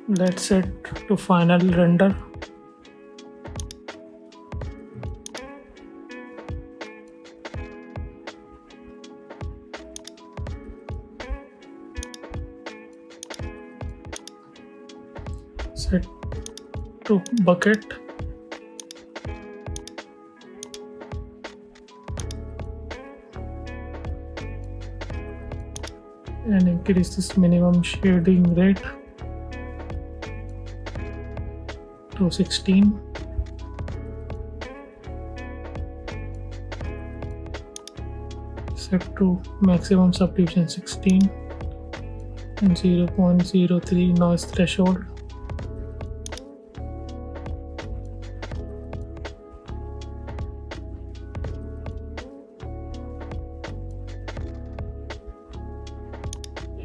Let's set to final render. Set to bucket. And increase this minimum shading rate to 16. Set to maximum subdivision 16 and 0.03 noise threshold.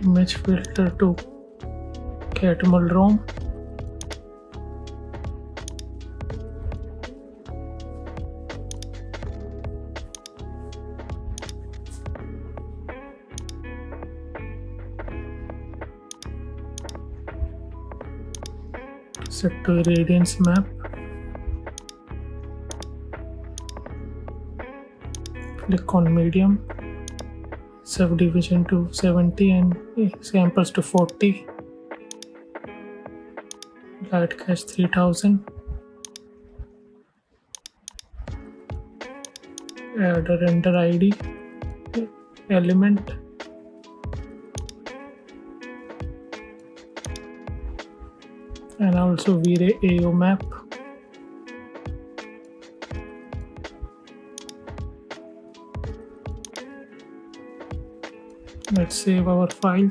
Image filter to Catmull ROM. Set to irradiance map. Click on medium. Subdivision to 70 and samples to 40. Light cache 3000. Add a render ID element. And also V-Ray AO map. Let's save our file.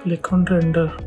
Click on render.